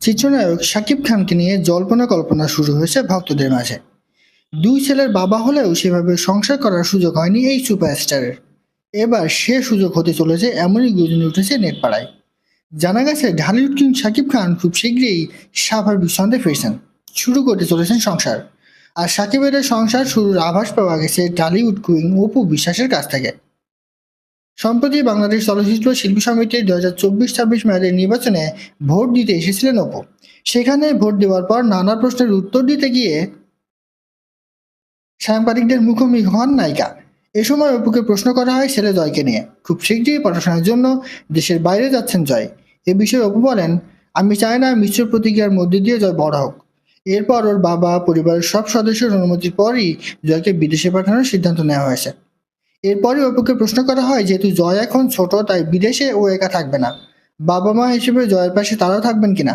চিত্রনায়ক শাকিব খানকে নিয়ে জল্পনা কল্পনা শুরু হয়েছে ভক্তদের মাঝে। দুই ছেলের বাবা হলেও সেভাবে সংসার করার সুযোগ হয়নি এই সুপারস্টারের। এবার সে সুযোগ হতে চলেছে এমনই গুঞ্জন উঠেছে নেটপাড়ায়। জানা গেছে ঢালিউড কিং শাকিব খান খুব শীঘ্রই স্বাভাবিক ছন্দে ফিরছেন, শুরু করতে চলেছেন সংসার। আর সাকিবের এই সংসার শুরুর আভাস পাওয়া গেছে ঢালিউড কুইন অপু বিশ্বাসের কাছ থেকে। সম্প্রতি বাংলাদেশ চলচ্চিত্র শিল্পী সমিতির 2024-26 মেয়াদের নির্বাচনে ভোট দিতে এসেছিলেন অপু। সেখানে ভোট দেওয়ার পর নানা প্রশ্নের উত্তর দিতে গিয়ে সাংবাদিকদের মুখোমুখি হন নায়িকা। এ সময় অপুকে প্রশ্ন করা হয় ছেলে জয়কে নিয়ে। খুব শীঘ্রই পড়াশোনার জন্য দেশের বাইরে যাচ্ছেন জয়। এ বিষয়ে অপু বলেন, আমি চাই না মিশ্র প্রতিক্রিয়ার মধ্যে দিয়ে জয় বড় হোক। এরপর ওর বাবা, পরিবারের সব সদস্যের অনুমতির পরই জয়কে বিদেশে পাঠানোর সিদ্ধান্ত নেওয়া হয়েছে। এরপরই অপুকে প্রশ্ন করা হয়, যেহেতু জয় এখন ছোট তাই বিদেশে ও একা থাকবে না, বাবা মা হিসেবে জয়ের পাশে তারাও থাকবেন কিনা।